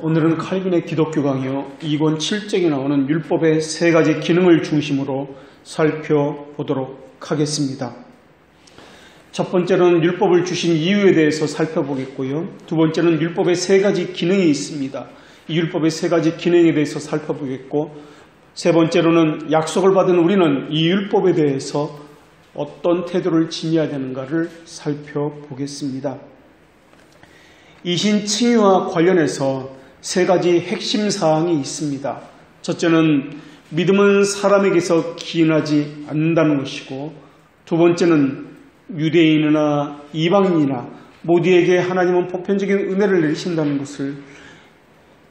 오늘은 칼빈의 기독교 강요 2권 7장에 나오는 율법의 세 가지 기능을 중심으로 살펴보도록 하겠습니다. 첫 번째는 율법을 주신 이유에 대해서 살펴보겠고요. 두 번째는 율법의 세 가지 기능이 있습니다. 이 율법의 세 가지 기능에 대해서 살펴보겠고, 세 번째로는 약속을 받은 우리는 이 율법에 대해서 어떤 태도를 지녀야 되는가를 살펴보겠습니다. 이신칭의와 관련해서 세 가지 핵심 사항이 있습니다. 첫째는 믿음은 사람에게서 기인하지 않는다는 것이고, 두 번째는 유대인이나 이방인이나 모두에게 하나님은 보편적인 은혜를 내리신다는 것을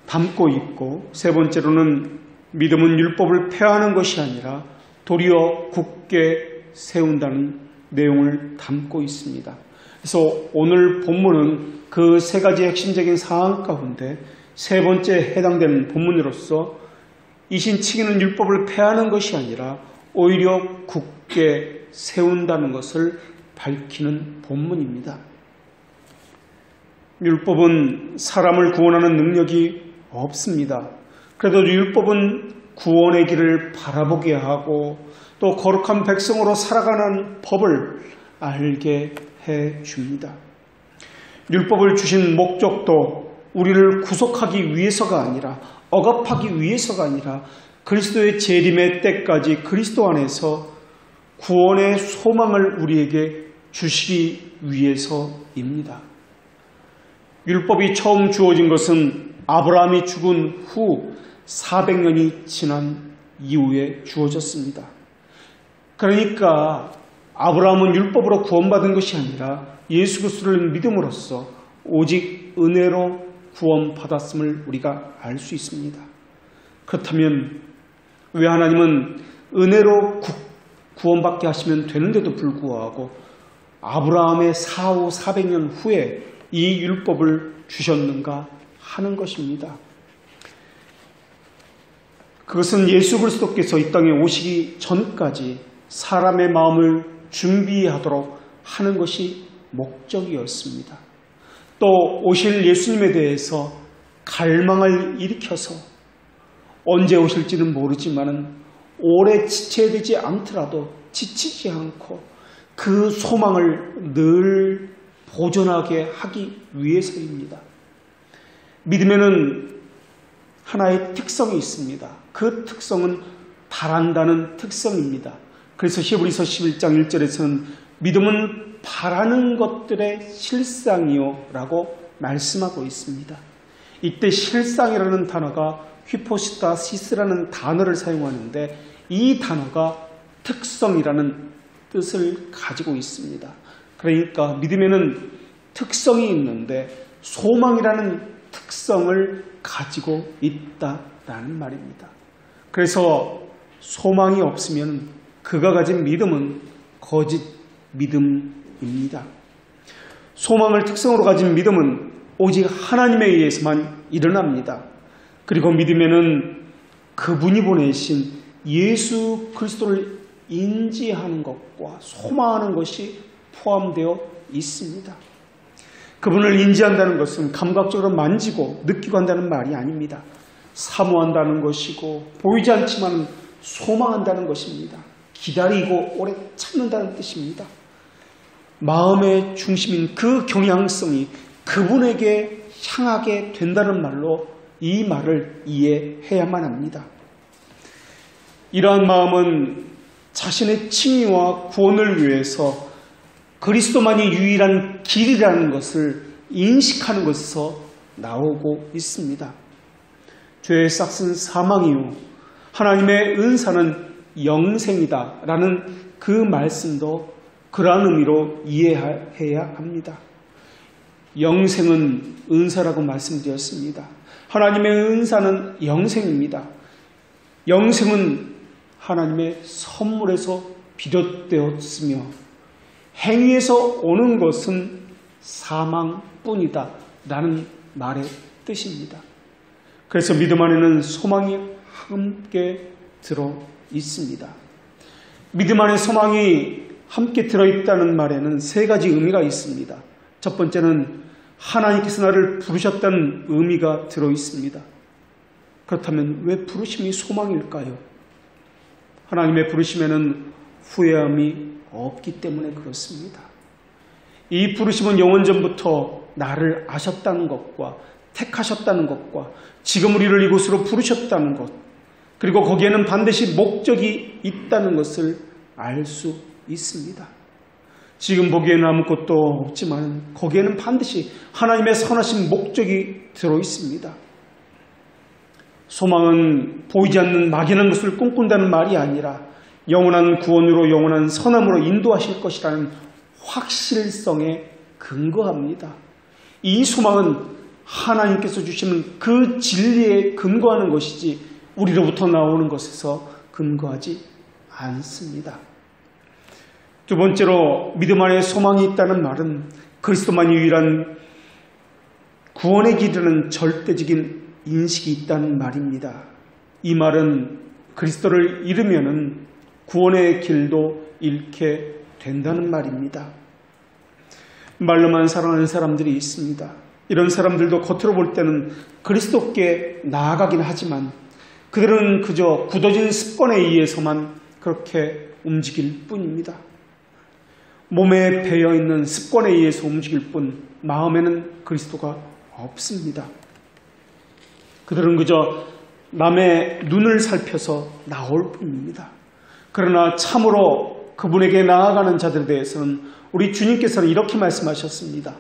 담고 있고, 세 번째로는 믿음은 율법을 폐하는 것이 아니라 도리어 굳게 세운다는 내용을 담고 있습니다. 그래서 오늘 본문은 그 세 가지 핵심적인 사항 가운데 세 번째 해당되는 본문으로서 이신칭의는 율법을 폐하는 것이 아니라 오히려 굳게 세운다는 것을 밝히는 본문입니다. 율법은 사람을 구원하는 능력이 없습니다. 그래도 율법은 구원의 길을 바라보게 하고 또 거룩한 백성으로 살아가는 법을 알게 해줍니다. 율법을 주신 목적도 우리를 구속하기 위해서가 아니라, 억압하기 위해서가 아니라 그리스도의 재림의 때까지 그리스도 안에서 구원의 소망을 우리에게 주시기 위해서입니다. 율법이 처음 주어진 것은 아브라함이 죽은 후 400년이 지난 이후에 주어졌습니다. 그러니까 아브라함은 율법으로 구원받은 것이 아니라 예수 그리스도를 믿음으로써 오직 은혜로 구원받았음을 우리가 알 수 있습니다. 그렇다면 왜 하나님은 은혜로 구원받게 하시면 되는데도 불구하고 아브라함의 사후 400년 후에 이 율법을 주셨는가 하는 것입니다. 그것은 예수 그리스도께서 이 땅에 오시기 전까지 사람의 마음을 준비하도록 하는 것이 목적이었습니다. 또 오실 예수님에 대해서 갈망을 일으켜서 언제 오실지는 모르지만 오래 지쳐야 되지 않더라도 지치지 않고 그 소망을 늘 보존하게 하기 위해서입니다. 믿음에는 하나의 특성이 있습니다. 그 특성은 바란다는 특성입니다. 그래서 히브리서 11장 1절에서는 믿음은 바라는 것들의 실상이요 라고 말씀하고 있습니다. 이때 실상이라는 단어가 휘포스타시스라는 단어를 사용하는데, 이 단어가 특성이라는 뜻을 가지고 있습니다. 그러니까 믿음에는 특성이 있는데 소망이라는 특성을 가지고 있다라는 말입니다. 그래서 소망이 없으면 그가 가진 믿음은 거짓 믿음입니다. 소망을 특성으로 가진 믿음은 오직 하나님에 의해서만 일어납니다. 그리고 믿음에는 그분이 보내신 예수 그리스도를 인지하는 것과 소망하는 것이 포함되어 있습니다. 그분을 인지한다는 것은 감각적으로 만지고 느끼고 한다는 말이 아닙니다. 사모한다는 것이고 보이지 않지만 소망한다는 것입니다. 기다리고 오래 참는다는 뜻입니다. 마음의 중심인 그 경향성이 그분에게 향하게 된다는 말로 이 말을 이해해야만 합니다. 이러한 마음은 자신의 칭의와 구원을 위해서 그리스도만이 유일한 길이라는 것을 인식하는 것에서 나오고 있습니다. 죄의 싹은 사망이요 하나님의 은사는 영생이다 라는 그 말씀도 그러한 의미로 이해해야 합니다. 영생은 은사라고 말씀드렸습니다. 하나님의 은사는 영생입니다. 영생은 하나님의 선물에서 비롯되었으며 행위에서 오는 것은 사망뿐이다 라는 말의 뜻입니다. 그래서 믿음 안에는 소망이 함께 들어 있습니다. 믿음 안에 소망이 함께 들어있다는 말에는 세 가지 의미가 있습니다. 첫 번째는 하나님께서 나를 부르셨다는 의미가 들어있습니다. 그렇다면 왜 부르심이 소망일까요? 하나님의 부르심에는 후회함이 없기 때문에 그렇습니다. 이 부르심은 영원전부터 나를 아셨다는 것과 택하셨다는 것과 지금 우리를 이곳으로 부르셨다는 것, 그리고 거기에는 반드시 목적이 있다는 것을 알 수 있습니다. 지금 보기에는 아무것도 없지만 거기에는 반드시 하나님의 선하신 목적이 들어있습니다. 소망은 보이지 않는 막연한 것을 꿈꾼다는 말이 아니라 영원한 구원으로 영원한 선함으로 인도하실 것이라는 확실성에 근거합니다. 이 소망은 하나님께서 주시는 그 진리에 근거하는 것이지 우리로부터 나오는 것에서 근거하지 않습니다. 두 번째로 믿음 안에 소망이 있다는 말은 그리스도만이 유일한 구원의 길이라는 절대적인 인식이 있다는 말입니다. 이 말은 그리스도를 잃으면은 구원의 길도 잃게 된다는 말입니다. 말로만 사랑하는 사람들이 있습니다. 이런 사람들도 겉으로 볼 때는 그리스도께 나아가긴 하지만 그들은 그저 굳어진 습관에 의해서만 그렇게 움직일 뿐입니다. 몸에 배어있는 습관에 의해서 움직일 뿐 마음에는 그리스도가 없습니다. 그들은 그저 남의 눈을 살펴서 나올 뿐입니다. 그러나 참으로 그분에게 나아가는 자들에 대해서는 우리 주님께서는 이렇게 말씀하셨습니다.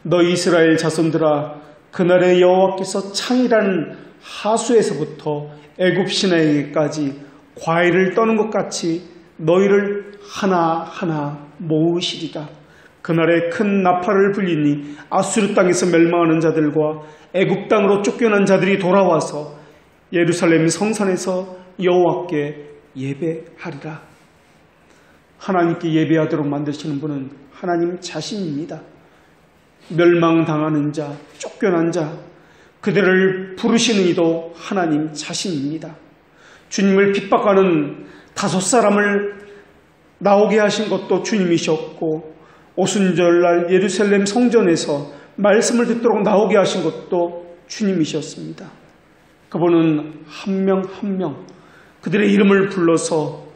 너 이스라엘 자손들아, 그날의 여호와께서 창이라는 하수에서부터 애굽 시내에게까지 과일을 떠는 것 같이 너희를 하나하나 모으시리라. 그날에 큰 나팔을 불리니 아수르 땅에서 멸망하는 자들과 애굽 땅으로 쫓겨난 자들이 돌아와서 예루살렘 성산에서 여호와께 예배하리라. 하나님께 예배하도록 만드시는 분은 하나님 자신입니다. 멸망당하는 자, 쫓겨난 자, 그들을 부르시는 이도 하나님 자신입니다. 주님을 핍박하는 5사람을 나오게 하신 것도 주님이셨고, 오순절날 예루살렘 성전에서 말씀을 듣도록 나오게 하신 것도 주님이셨습니다. 그분은 한 명 한 명 그들의 이름을 불러서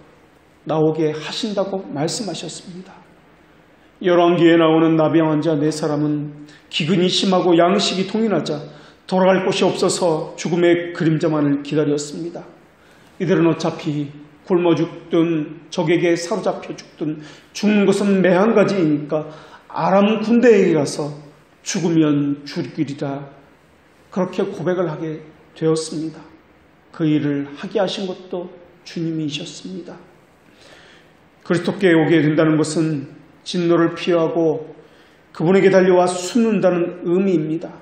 나오게 하신다고 말씀하셨습니다. 열왕기에 나오는 나병 환자 4사람은 기근이 심하고 양식이 통일하자 돌아갈 곳이 없어서 죽음의 그림자만을 기다렸습니다. 이들은 어차피 굶어 죽든 적에게 사로잡혀 죽든 죽는 것은 매한가지이니까 아람 군대에게 가서 죽으면 죽으리라, 그렇게 고백을 하게 되었습니다. 그 일을 하게 하신 것도 주님이셨습니다. 그리스도께 오게 된다는 것은 진노를 피하고 그분에게 달려와 숨는다는 의미입니다.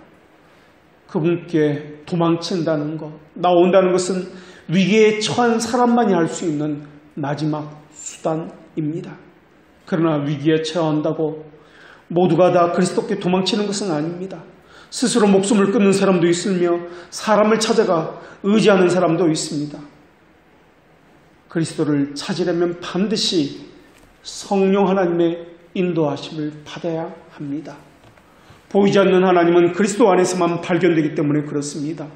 그분께 도망친다는 것, 나온다는 것은 위기에 처한 사람만이 할 수 있는 마지막 수단입니다. 그러나 위기에 처한다고 모두가 다 그리스도께 도망치는 것은 아닙니다. 스스로 목숨을 끊는 사람도 있으며 사람을 찾아가 의지하는 사람도 있습니다. 그리스도를 찾으려면 반드시 성령 하나님의 인도하심을 받아야 합니다. 보이지 않는 하나님은 그리스도 안에서만 발견되기 때문에 그렇습니다.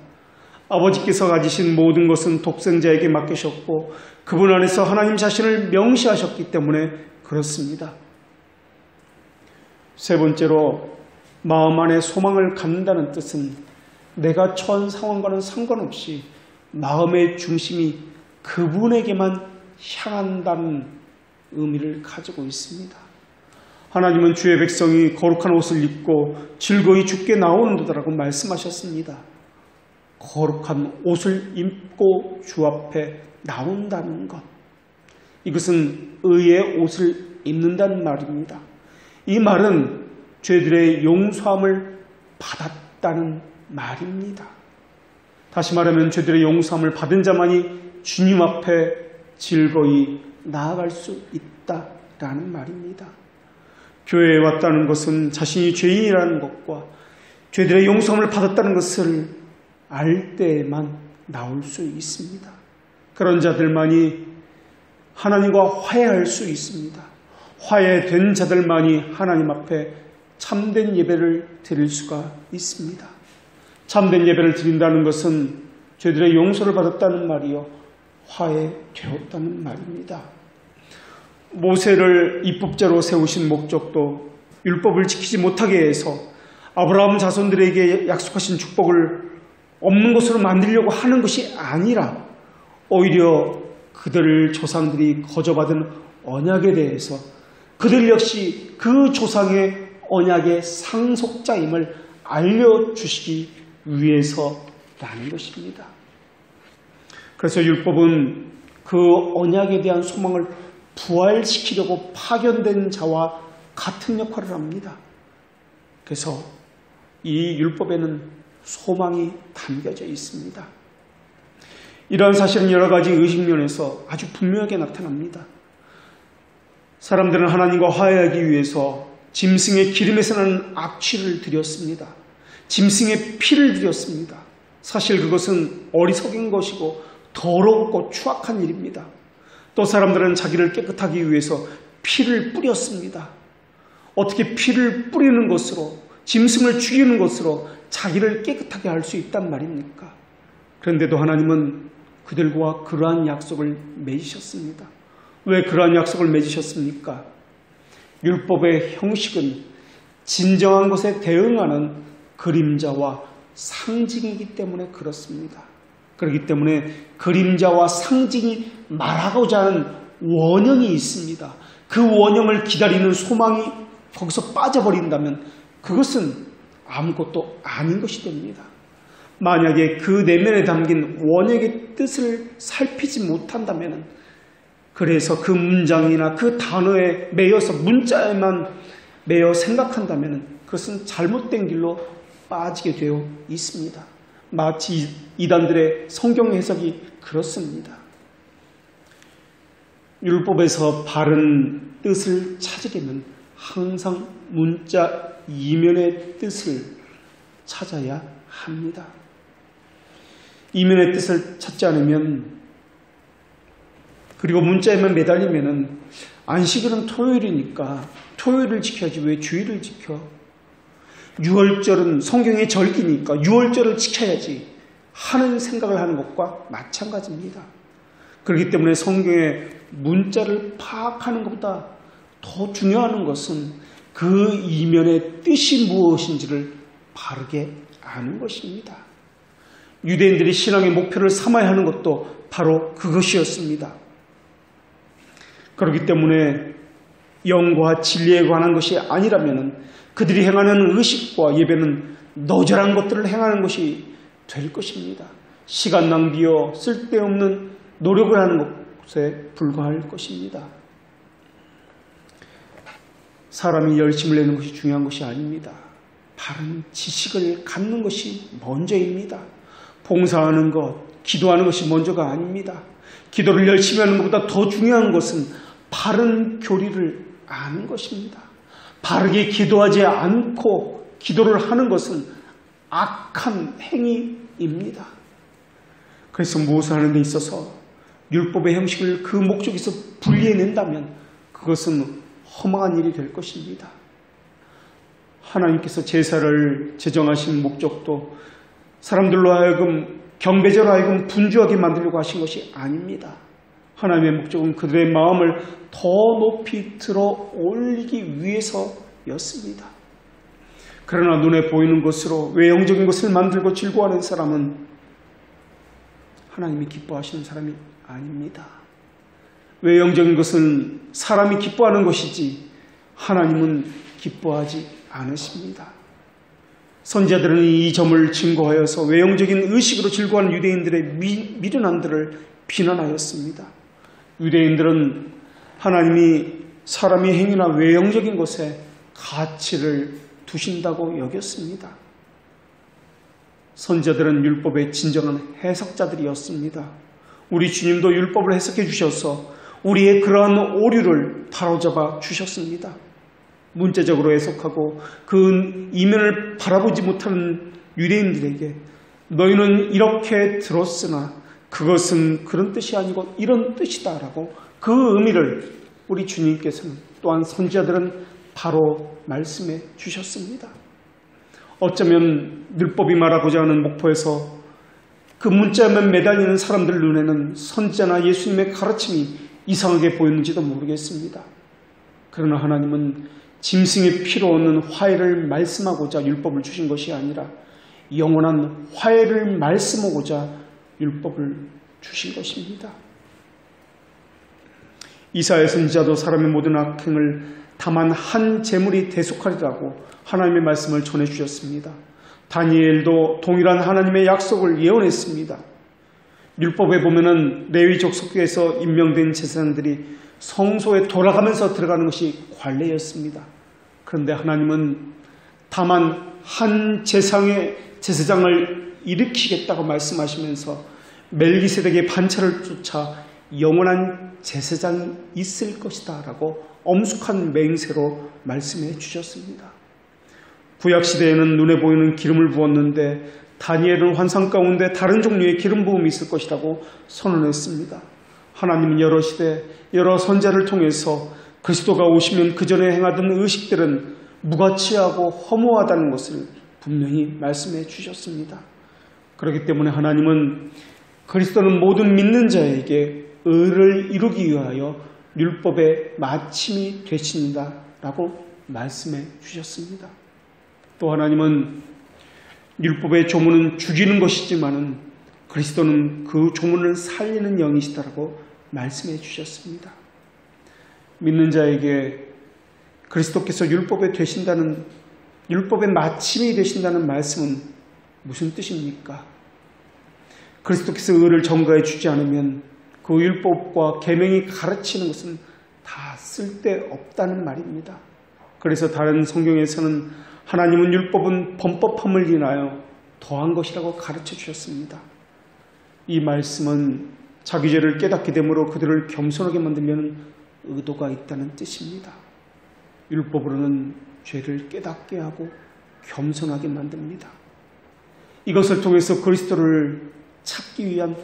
아버지께서 가지신 모든 것은 독생자에게 맡기셨고 그분 안에서 하나님 자신을 명시하셨기 때문에 그렇습니다. 세 번째로, 마음 안에 소망을 갖는다는 뜻은 내가 처한 상황과는 상관없이 마음의 중심이 그분에게만 향한다는 의미를 가지고 있습니다. 하나님은 주의 백성이 거룩한 옷을 입고 즐거이 주께 나오는 도다라고 말씀하셨습니다. 거룩한 옷을 입고 주 앞에 나온다는 것, 이것은 의의 옷을 입는다는 말입니다. 이 말은 죄들의 용서함을 받았다는 말입니다. 다시 말하면 죄들의 용서함을 받은 자만이 주님 앞에 즐거이 나아갈 수 있다라는 말입니다. 교회에 왔다는 것은 자신이 죄인이라는 것과 죄들의 용서함을 받았다는 것을 알 때에만 나올 수 있습니다. 그런 자들만이 하나님과 화해할 수 있습니다. 화해된 자들만이 하나님 앞에 참된 예배를 드릴 수가 있습니다. 참된 예배를 드린다는 것은 죄들의 용서를 받았다는 말이요, 화해되었다는 말입니다. 모세를 입법자로 세우신 목적도 율법을 지키지 못하게 해서 아브라함 자손들에게 약속하신 축복을 없는 것으로 만들려고 하는 것이 아니라 오히려 그들 조상들이 거저받은 언약에 대해서 그들 역시 그 조상의 언약의 상속자임을 알려주시기 위해서라는 것입니다. 그래서 율법은 그 언약에 대한 소망을 부활시키려고 파견된 자와 같은 역할을 합니다. 그래서 이 율법에는 소망이 담겨져 있습니다. 이러한 사실은 여러 가지 의식면에서 아주 분명하게 나타납니다. 사람들은 하나님과 화해하기 위해서 짐승의 기름에서 나는 악취를 드렸습니다. 짐승의 피를 드렸습니다. 사실 그것은 어리석은 것이고 더럽고 추악한 일입니다. 또 사람들은 자기를 깨끗하기 위해서 피를 뿌렸습니다. 어떻게 피를 뿌리는 것으로, 짐승을 죽이는 것으로 자기를 깨끗하게 할 수 있단 말입니까? 그런데도 하나님은 그들과 그러한 약속을 맺으셨습니다. 왜 그러한 약속을 맺으셨습니까? 율법의 형식은 진정한 것에 대응하는 그림자와 상징이기 때문에 그렇습니다. 그렇기 때문에 그림자와 상징이 말하고자 하는 원형이 있습니다. 그 원형을 기다리는 소망이 거기서 빠져버린다면 그것은 아무것도 아닌 것이 됩니다. 만약에 그 내면에 담긴 원형의 뜻을 살피지 못한다면, 그래서 그 문장이나 그 단어에 매여서 문자에만 매여 생각한다면 그것은 잘못된 길로 빠지게 되어 있습니다. 마치 이단들의 성경 해석이 그렇습니다. 율법에서 바른 뜻을 찾으려면 항상 문자 이면의 뜻을 찾아야 합니다. 이면의 뜻을 찾지 않으면, 그리고 문자에만 매달리면은 안식일은 토요일이니까 토요일을 지켜야지 왜 주일을 지켜? 유월절은 성경의 절기니까 유월절을 지켜야지 하는 생각을 하는 것과 마찬가지입니다. 그렇기 때문에 성경의 문자를 파악하는 것보다 더 중요한 것은 그 이면의 뜻이 무엇인지를 바르게 아는 것입니다. 유대인들이 신앙의 목표를 삼아야 하는 것도 바로 그것이었습니다. 그렇기 때문에 영과 진리에 관한 것이 아니라면 그들이 행하는 의식과 예배는 너절한 것들을 행하는 것이 될 것입니다. 시간 낭비여 쓸데없는 노력을 하는 것에 불과할 것입니다. 사람이 열심을 내는 것이 중요한 것이 아닙니다. 바른 지식을 갖는 것이 먼저입니다. 봉사하는 것, 기도하는 것이 먼저가 아닙니다. 기도를 열심히 하는 것보다 더 중요한 것은 바른 교리를 아는 것입니다. 바르게 기도하지 않고 기도를 하는 것은 악한 행위입니다. 그래서 무엇을 하는 데 있어서 율법의 형식을 그 목적에서 분리해낸다면 그것은 허망한 일이 될 것입니다. 하나님께서 제사를 제정하신 목적도 사람들로 하여금 경배자로 하여금 분주하게 만들려고 하신 것이 아닙니다. 하나님의 목적은 그들의 마음을 더 높이 들어 올리기 위해서였습니다. 그러나 눈에 보이는 것으로 외형적인 것을 만들고 즐거워하는 사람은 하나님이 기뻐하시는 사람이 아닙니다. 외형적인 것은 사람이 기뻐하는 것이지 하나님은 기뻐하지 않으십니다. 선지자들은 이 점을 증거하여서 외형적인 의식으로 즐거워하는 유대인들의 미련함들을 비난하였습니다. 유대인들은 하나님이 사람의 행위나 외형적인 것에 가치를 두신다고 여겼습니다. 선지자들은 율법의 진정한 해석자들이었습니다. 우리 주님도 율법을 해석해 주셔서 우리의 그러한 오류를 바로잡아 주셨습니다. 문자적으로 해석하고 그 이면을 바라보지 못하는 유대인들에게 너희는 이렇게 들었으나 그것은 그런 뜻이 아니고 이런 뜻이다라고 그 의미를 우리 주님께서는 또한 선지자들은 바로 말씀해 주셨습니다. 어쩌면 율법이 말하고자 하는 목포에서 그 문자에만 매달리는 사람들 눈에는 선지자나 예수님의 가르침이 이상하게 보였는지도 모르겠습니다. 그러나 하나님은 짐승의 피로 얻는 화해를 말씀하고자 율법을 주신 것이 아니라 영원한 화해를 말씀하고자 율법을 주신 것입니다. 이사야 선지자도 사람의 모든 악행을 다만 한 제물이 대속하리라고 하나님의 말씀을 전해주셨습니다. 다니엘도 동일한 하나님의 약속을 예언했습니다. 율법에 보면은 레위 족속에서 임명된 제사장들이 성소에 돌아가면서 들어가는 것이 관례였습니다. 그런데 하나님은 다만 한 제사장을 일으키겠다고 말씀하시면서 멜기세덱의 반차를 쫓아 영원한 제사장이 있을 것이다 라고 엄숙한 맹세로 말씀해 주셨습니다. 구약시대에는 눈에 보이는 기름을 부었는데 다니엘은 환상 가운데 다른 종류의 기름 부음이 있을 것이라고 선언했습니다. 하나님은 여러 시대 여러 선지자를 통해서 그리스도가 오시면 그 전에 행하던 의식들은 무가치하고 허무하다는 것을 분명히 말씀해 주셨습니다. 그렇기 때문에 하나님은 그리스도는 모든 믿는 자에게 의를 이루기 위하여 율법의 마침이 되신다라고 말씀해 주셨습니다. 또 하나님은 율법의 조문은 죽이는 것이지만은 그리스도는 그 조문을 살리는 영이시다라고 말씀해 주셨습니다. 믿는 자에게 그리스도께서 율법의 마침이 되신다는 말씀은 무슨 뜻입니까? 그리스도께서 의를 전가해 주지 않으면 그 율법과 계명이 가르치는 것은 다 쓸데없다는 말입니다. 그래서 다른 성경에서는 하나님은 율법은 범법함을 인하여 더한 것이라고 가르쳐 주셨습니다. 이 말씀은 자기 죄를 깨닫게 되므로 그들을 겸손하게 만들려는 의도가 있다는 뜻입니다. 율법으로는 죄를 깨닫게 하고 겸손하게 만듭니다. 이것을 통해서 그리스도를 찾기 위한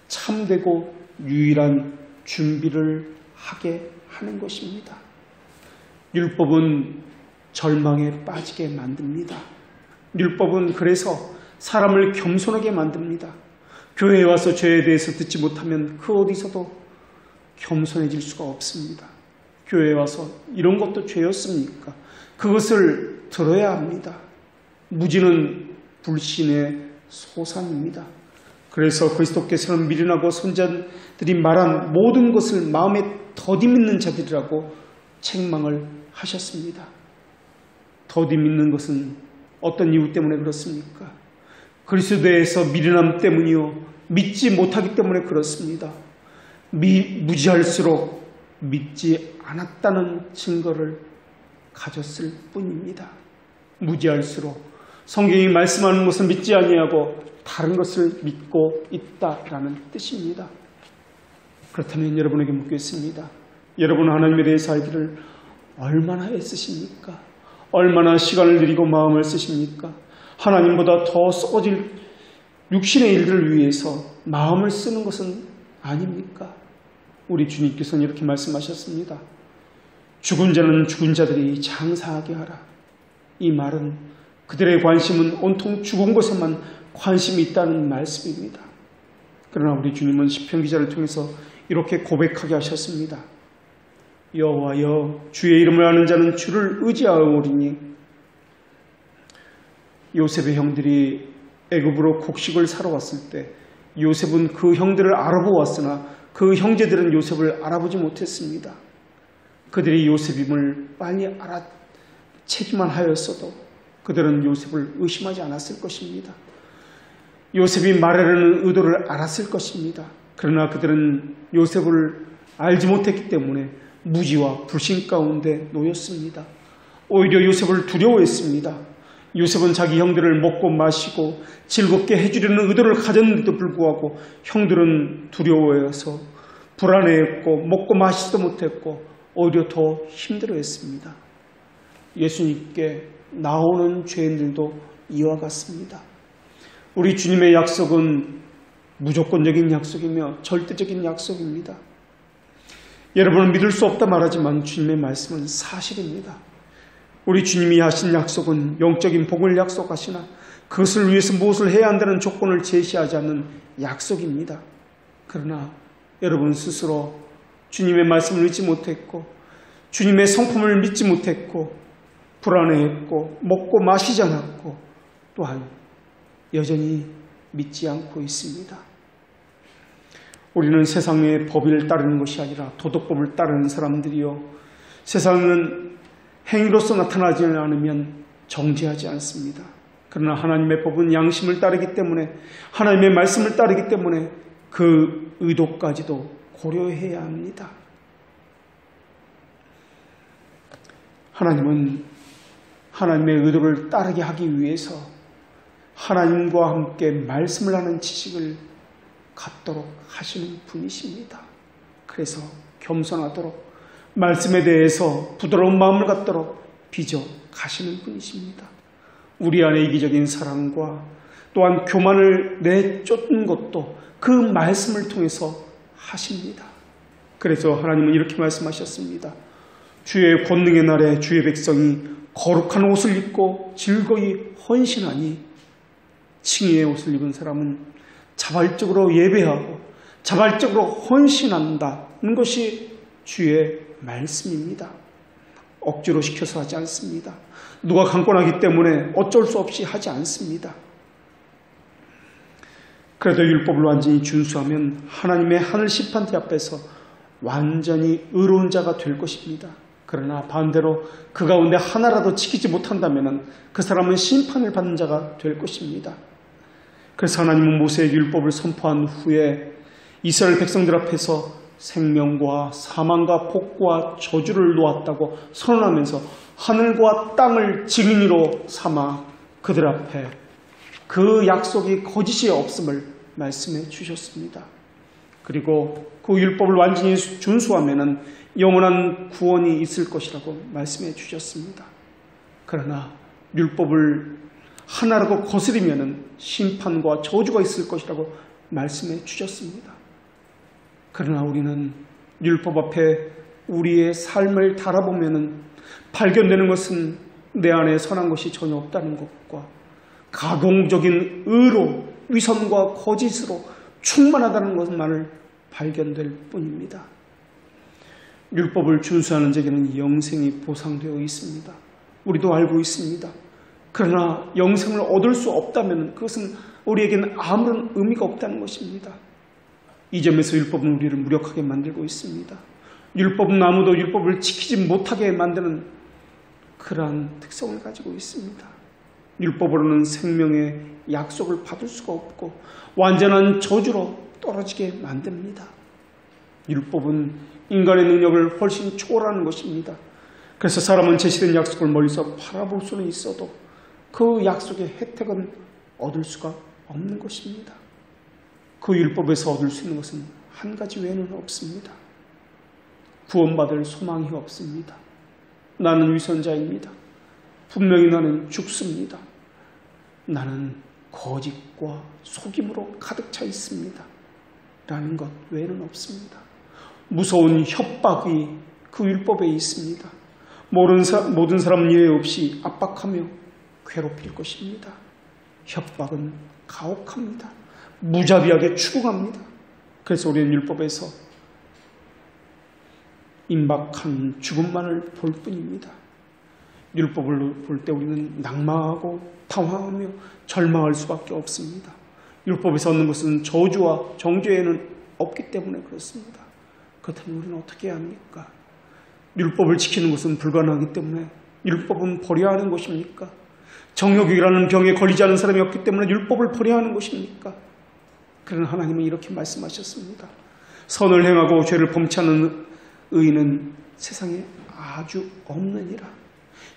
참되고 유일한 준비를 하게 하는 것입니다. 율법은 절망에 빠지게 만듭니다. 율법은 그래서 사람을 겸손하게 만듭니다. 교회에 와서 죄에 대해서 듣지 못하면 그 어디서도 겸손해질 수가 없습니다. 교회에 와서 이런 것도 죄였습니까? 그것을 들어야 합니다. 무지는 불신의 소산입니다. 그래서 그리스도께서는 미련하고 선지자들이 말한 모든 것을 마음에 더디 믿는 자들이라고 책망을 하셨습니다. 더디 믿는 것은 어떤 이유 때문에 그렇습니까? 그리스도에서 미련함 때문이요, 믿지 못하기 때문에 그렇습니다. 무지할수록 믿지 않았다는 증거를 가졌을 뿐입니다. 무지할수록 성경이 말씀하는 것을 믿지 아니하고 다른 것을 믿고 있다라는 뜻입니다. 그렇다면 여러분에게 묻겠습니다. 여러분 하나님에 대해서 알기를 얼마나 애쓰십니까? 얼마나 시간을 들이고 마음을 쓰십니까? 하나님보다 더 썩어질 육신의 일들을 위해서 마음을 쓰는 것은 아닙니까? 우리 주님께서는 이렇게 말씀하셨습니다. 죽은 자는 죽은 자들이 장사하게 하라. 이 말은 그들의 관심은 온통 죽은 것에만 관심이 있다는 말씀입니다. 그러나 우리 주님은 시편 기자를 통해서 이렇게 고백하게 하셨습니다. 여호와여, 주의 이름을 아는 자는 주를 의지하오리니. 요셉의 형들이 애굽으로 곡식을 사러 왔을 때 요셉은 그 형들을 알아보았으나 그 형제들은 요셉을 알아보지 못했습니다. 그들이 요셉임을 빨리 알아채기만 하였어도 그들은 요셉을 의심하지 않았을 것입니다. 요셉이 말하려는 의도를 알았을 것입니다. 그러나 그들은 요셉을 알지 못했기 때문에 무지와 불신 가운데 놓였습니다. 오히려 요셉을 두려워했습니다. 요셉은 자기 형들을 먹고 마시고 즐겁게 해주려는 의도를 가졌는데도 불구하고 형들은 두려워해서 불안해했고 먹고 마시지도 못했고 오히려 더 힘들어했습니다. 예수님께 나오는 죄인들도 이와 같습니다. 우리 주님의 약속은 무조건적인 약속이며 절대적인 약속입니다. 여러분은 믿을 수 없다 말하지만 주님의 말씀은 사실입니다. 우리 주님이 하신 약속은 영적인 복을 약속하시나 그것을 위해서 무엇을 해야 한다는 조건을 제시하지 않는 약속입니다. 그러나 여러분 스스로 주님의 말씀을 믿지 못했고 주님의 성품을 믿지 못했고 불안해했고 먹고 마시지 않았고 또한 여전히 믿지 않고 있습니다. 우리는 세상의 법을 따르는 것이 아니라 도덕법을 따르는 사람들이요. 세상은 행위로서 나타나지 않으면 정죄하지 않습니다. 그러나 하나님의 법은 양심을 따르기 때문에 하나님의 말씀을 따르기 때문에 그 의도까지도 고려해야 합니다. 하나님은 하나님의 의도를 따르게 하기 위해서 하나님과 함께 말씀을 하는 지식을 갖도록 하시는 분이십니다. 그래서 겸손하도록 말씀에 대해서 부드러운 마음을 갖도록 빚어 가시는 분이십니다. 우리 안에 이기적인 사랑과 또한 교만을 내쫓는 것도 그 말씀을 통해서 하십니다. 그래서 하나님은 이렇게 말씀하셨습니다. 주의 권능의 날에 주의 백성이 거룩한 옷을 입고 즐거이 헌신하니 칭의의 옷을 입은 사람은 자발적으로 예배하고 자발적으로 헌신한다는 것이 주의 말씀입니다. 억지로 시켜서 하지 않습니다. 누가 강권하기 때문에 어쩔 수 없이 하지 않습니다. 그래도 율법을 완전히 준수하면 하나님의 하늘 심판대 앞에서 완전히 의로운 자가 될 것입니다. 그러나 반대로 그 가운데 하나라도 지키지 못한다면 그 사람은 심판을 받는 자가 될 것입니다. 그래서 하나님은 모세의 율법을 선포한 후에 이스라엘 백성들 앞에서 생명과 사망과 복과 저주를 놓았다고 선언하면서 하늘과 땅을 증인으로 삼아 그들 앞에 그 약속이 거짓이 없음을 말씀해 주셨습니다. 그리고 그 율법을 완전히 준수하면 영원한 구원이 있을 것이라고 말씀해 주셨습니다. 그러나 율법을 하나라도 거스리면 심판과 저주가 있을 것이라고 말씀해 주셨습니다. 그러나 우리는 율법 앞에 우리의 삶을 달아보면 발견되는 것은 내 안에 선한 것이 전혀 없다는 것과 가공적인 의로 위선과 거짓으로 충만하다는 것만을 발견될 뿐입니다. 율법을 준수하는 자에게는 영생이 보상되어 있습니다. 우리도 알고 있습니다. 그러나 영생을 얻을 수 없다면 그것은 우리에게는 아무런 의미가 없다는 것입니다. 이 점에서 율법은 우리를 무력하게 만들고 있습니다. 율법은 아무도 율법을 지키지 못하게 만드는 그러한 특성을 가지고 있습니다. 율법으로는 생명의 약속을 받을 수가 없고 완전한 저주로 떨어지게 만듭니다. 율법은 인간의 능력을 훨씬 초월하는 것입니다. 그래서 사람은 제시된 약속을 멀리서 바라볼 수는 있어도 그 약속의 혜택은 얻을 수가 없는 것입니다. 그 율법에서 얻을 수 있는 것은 한 가지 외에는 없습니다. 구원받을 소망이 없습니다. 나는 위선자입니다. 분명히 나는 죽습니다. 나는 거짓과 속임으로 가득 차 있습니다. 라는 것 외에는 없습니다. 무서운 협박이 그 율법에 있습니다. 모든 사람 예외 없이 압박하며 괴롭힐 것입니다. 협박은 가혹합니다. 무자비하게 추궁합니다. 그래서 우리는 율법에서 임박한 죽음만을 볼 뿐입니다. 율법을 볼 때 우리는 낭망하고 당황하며 절망할 수밖에 없습니다. 율법에서 얻는 것은 저주와 정죄에는 없기 때문에 그렇습니다. 그렇다면 우리는 어떻게 해야 합니까? 율법을 지키는 것은 불가능하기 때문에 율법은 버려야 하는 것입니까? 정욕이라는 병에 걸리지 않은 사람이 없기 때문에 율법을 버려야 하는 것입니까? 그러나 하나님은 이렇게 말씀하셨습니다. 선을 행하고 죄를 범치 않는 의인은 세상에 아주 없느니라.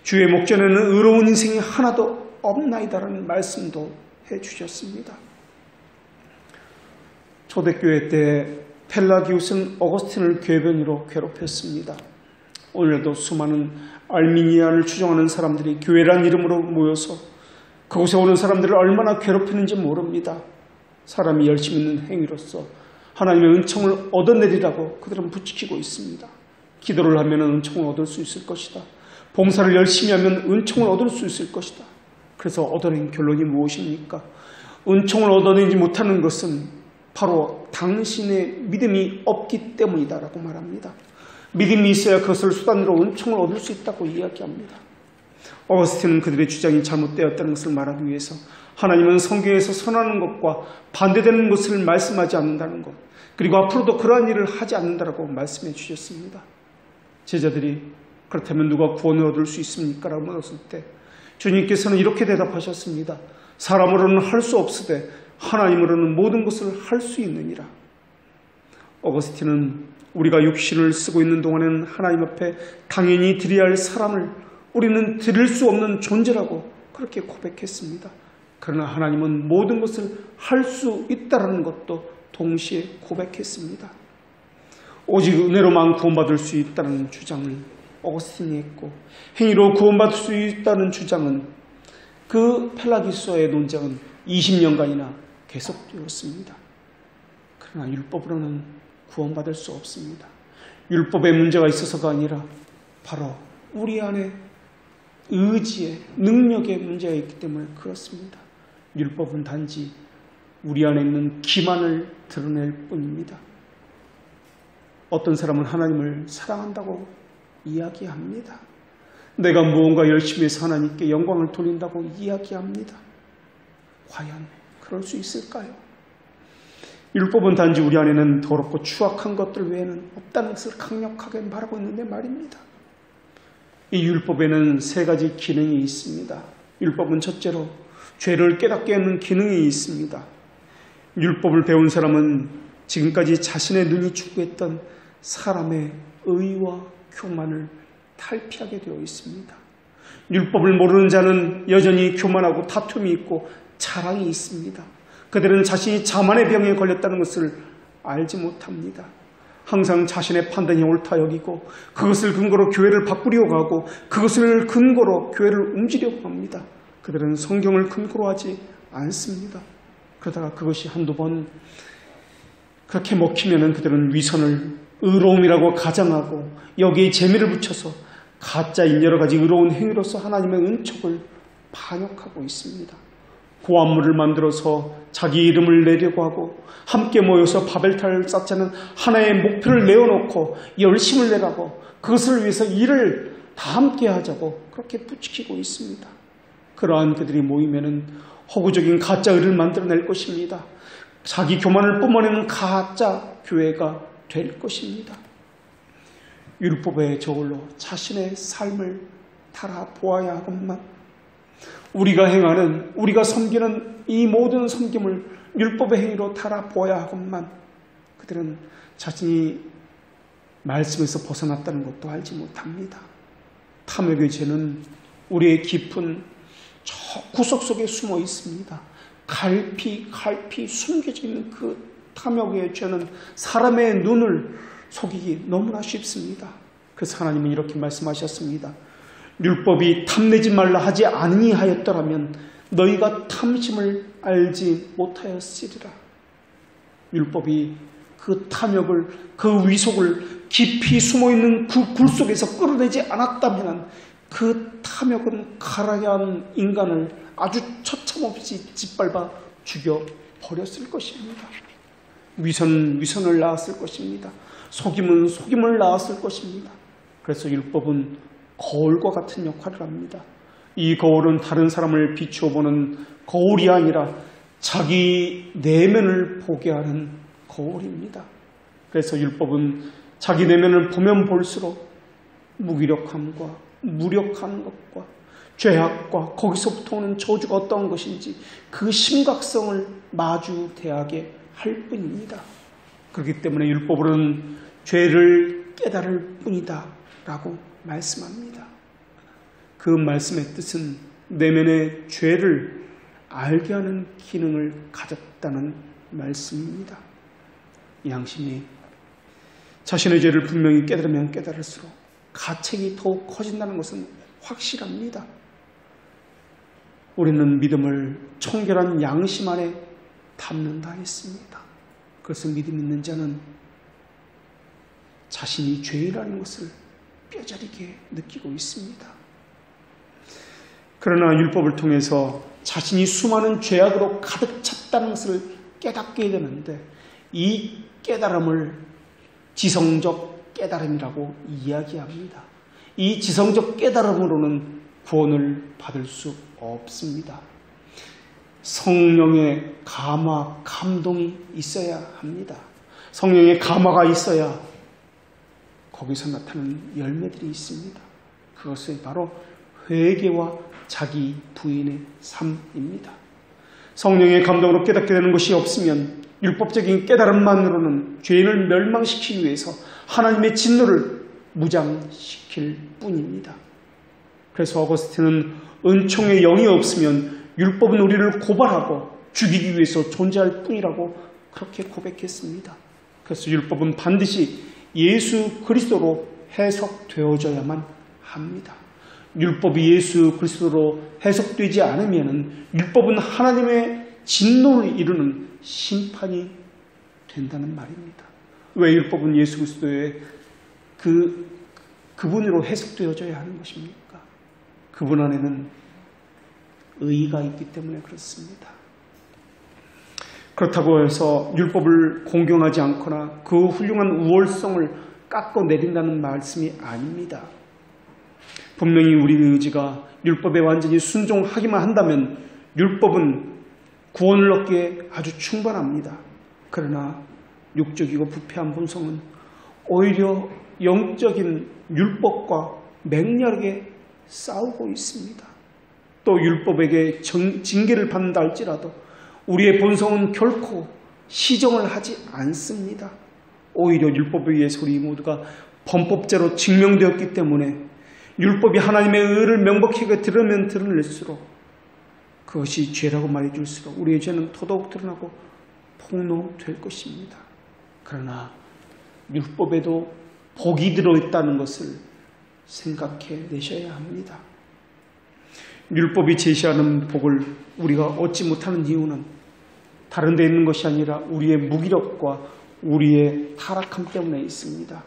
주의 목전에는 의로운 인생이 하나도 없나이다라는 말씀도 해주셨습니다. 초대교회 때 펠라기우스는 어거스틴을 궤변으로 괴롭혔습니다. 오늘도 수많은 알미니아를 추종하는 사람들이 교회란 이름으로 모여서 그곳에 오는 사람들을 얼마나 괴롭히는지 모릅니다. 사람이 열심히 있는 행위로서 하나님의 은총을 얻어내리라고 그들은 부추기고 있습니다. 기도를 하면 은총을 얻을 수 있을 것이다. 봉사를 열심히 하면 은총을 얻을 수 있을 것이다. 그래서 얻어낸 결론이 무엇입니까? 은총을 얻어내지 못하는 것은 바로 당신의 믿음이 없기 때문이다라고 말합니다. 믿음이 있어야 그것을 수단으로 은총을 얻을 수 있다고 이야기합니다. 어거스틴은 그들의 주장이 잘못되었다는 것을 말하기 위해서 하나님은 성경에서 선하는 것과 반대되는 것을 말씀하지 않는다는 것, 그리고 앞으로도 그러한 일을 하지 않는다라고 말씀해 주셨습니다. 제자들이 그렇다면 누가 구원을 얻을 수 있습니까? 라고 물었을 때 주님께서는 이렇게 대답하셨습니다. 사람으로는 할 수 없으되 하나님으로는 모든 것을 할 수 있느니라. 어거스틴은 우리가 육신을 쓰고 있는 동안에는 하나님 앞에 당연히 드려야 할 사랑을 우리는 드릴 수 없는 존재라고 그렇게 고백했습니다. 그러나 하나님은 모든 것을 할 수 있다는 것도 동시에 고백했습니다. 오직 은혜로만 구원받을 수 있다는 주장을 어거스틴이 했고, 행위로 구원받을 수 있다는 주장은 그 펠라기소의 논쟁은 20년간이나 계속되었습니다. 그러나 율법으로는 구원받을 수 없습니다. 율법에 문제가 있어서가 아니라 바로 우리 안에 의지의 능력의 문제가 있기 때문에 그렇습니다. 율법은 단지 우리 안에 있는 기만을 드러낼 뿐입니다. 어떤 사람은 하나님을 사랑한다고 이야기합니다. 내가 무언가 열심히 해서 하나님께 영광을 돌린다고 이야기합니다. 과연 그럴 수 있을까요? 율법은 단지 우리 안에는 더럽고 추악한 것들 외에는 없다는 것을 강력하게 말하고 있는데 말입니다. 이 율법에는 세 가지 기능이 있습니다. 율법은 첫째로 죄를 깨닫게 하는 기능이 있습니다. 율법을 배운 사람은 지금까지 자신의 눈이 추구했던 사람의 의와 교만을 탈피하게 되어 있습니다. 율법을 모르는 자는 여전히 교만하고 다툼이 있고 자랑이 있습니다. 그들은 자신이 자만의 병에 걸렸다는 것을 알지 못합니다. 항상 자신의 판단이 옳다 여기고 그것을 근거로 교회를 바꾸려고 하고 그것을 근거로 교회를 움직이려고 합니다. 그들은 성경을 근거로 하지 않습니다. 그러다가 그것이 한두 번 그렇게 먹히면은 그들은 위선을 의로움이라고 가장하고 여기에 재미를 붙여서 가짜인 여러 가지 의로운 행위로서 하나님의 은총을 반역하고 있습니다. 고안물을 만들어서 자기 이름을 내려고 하고 함께 모여서 바벨탑을 쌓자는 하나의 목표를 내어놓고 열심을 내라고 그것을 위해서 일을 다 함께 하자고 그렇게 부추기고 있습니다. 그러한 그들이 모이면은 허구적인 가짜 의를 만들어낼 것입니다. 자기 교만을 뿜어내는 가짜 교회가 될 것입니다. 율법의 저울로 자신의 삶을 달아보아야 하건만 우리가 행하는, 우리가 섬기는 이 모든 섬김을 율법의 행위로 달아보아야 하건만 그들은 자신이 말씀에서 벗어났다는 것도 알지 못합니다. 탐욕의 죄는 우리의 깊은 저 구석 속에 숨어 있습니다. 갈피 숨겨져 있는 그 탐욕의 죄는 사람의 눈을 속이기 너무나 쉽습니다. 그래서 하나님은 이렇게 말씀하셨습니다. 율법이 탐내지 말라 하지 아니하였더라면 너희가 탐심을 알지 못하였으리라. 율법이 그 탐욕을, 그 위속을 깊이 숨어있는 그 굴 속에서 끌어내지 않았다면 그 탐욕은 가라한 인간을 아주 처참없이 짓밟아 죽여버렸을 것입니다. 위선을 낳았을 것입니다. 속임은 속임을 낳았을 것입니다. 그래서 율법은 거울과 같은 역할을 합니다. 이 거울은 다른 사람을 비추어 보는 거울이 아니라 자기 내면을 보게 하는 거울입니다. 그래서 율법은 자기 내면을 보면 볼수록 무기력함과 무력한 것과 죄악과 거기서부터 오는 저주가 어떤 것인지 그 심각성을 마주대하게 할 뿐입니다. 그렇기 때문에 율법으로는 죄를 깨달을 뿐이다 라고 말씀합니다. 그 말씀의 뜻은 내면의 죄를 알게 하는 기능을 가졌다는 말씀입니다. 양심이 자신의 죄를 분명히 깨달으면 깨달을수록 가책이 더욱 커진다는 것은 확실합니다. 우리는 믿음을 청결한 양심 안에 담는다 했습니다. 그것을 믿음 있는 자는 자신이 죄인이라는 것을 뼈저리게 느끼고 있습니다. 그러나 율법을 통해서 자신이 수많은 죄악으로 가득 찼다는 것을 깨닫게 되는데 이 깨달음을 지성적 깨달음이라고 이야기합니다. 이 지성적 깨달음으로는 구원을 받을 수 없습니다. 성령의 감화, 감동이 있어야 합니다. 성령의 감화가 있어야 거기서 나타나는 열매들이 있습니다. 그것이 바로 회개와 자기 부인의 삶입니다. 성령의 감동으로 깨닫게 되는 것이 없으면 율법적인 깨달음만으로는 죄인을 멸망시키기 위해서 하나님의 진노를 무장시킬 뿐입니다. 그래서 어거스틴은 은총의 영이 없으면 율법은 우리를 고발하고 죽이기 위해서 존재할 뿐이라고 그렇게 고백했습니다. 그래서 율법은 반드시 예수 그리스도로 해석되어져야만 합니다. 율법이 예수 그리스도로 해석되지 않으면 율법은 하나님의 진노를 이루는 심판이 된다는 말입니다. 왜 율법은 예수 그리스도의 그분으로 해석되어져야 하는 것입니까? 그분 안에는 의의가 있기 때문에 그렇습니다. 그렇다고 해서 율법을 공경하지 않거나 그 훌륭한 우월성을 깎아내린다는 말씀이 아닙니다. 분명히 우리의 의지가 율법에 완전히 순종하기만 한다면 율법은 구원을 얻기에 아주 충분합니다. 그러나 육적이고 부패한 본성은 오히려 영적인 율법과 맹렬하게 싸우고 있습니다. 또 율법에게 징계를 받는다 할지라도 우리의 본성은 결코 시정을 하지 않습니다. 오히려 율법에 의해서 우리 모두가 범법자로 증명되었기 때문에 율법이 하나님의 의를 명백하게 드러내면 드러낼수록 그것이 죄라고 말해줄수록 우리의 죄는 더더욱 드러나고 폭로될 것입니다. 그러나 율법에도 복이 들어있다는 것을 생각해 내셔야 합니다. 율법이 제시하는 복을 우리가 얻지 못하는 이유는 다른 데 있는 것이 아니라 우리의 무기력과 우리의 타락함 때문에 있습니다.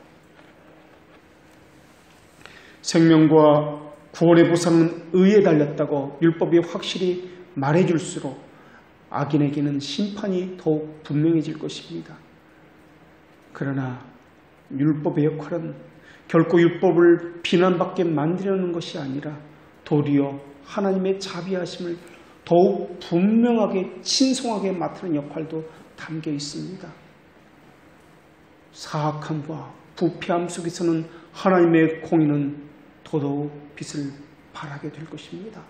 생명과 구원의 보상은 의에 달렸다고 율법이 확실히 말해줄수록 악인에게는 심판이 더욱 분명해질 것입니다. 그러나 율법의 역할은 결코 율법을 비난받게 만들려는 것이 아니라 도리어 하나님의 자비하심을 더욱 분명하게 친송하게 맡는 역할도 담겨 있습니다. 사악함과 부패함 속에서는 하나님의 공의는 더더욱 빛을 발하게 될 것입니다.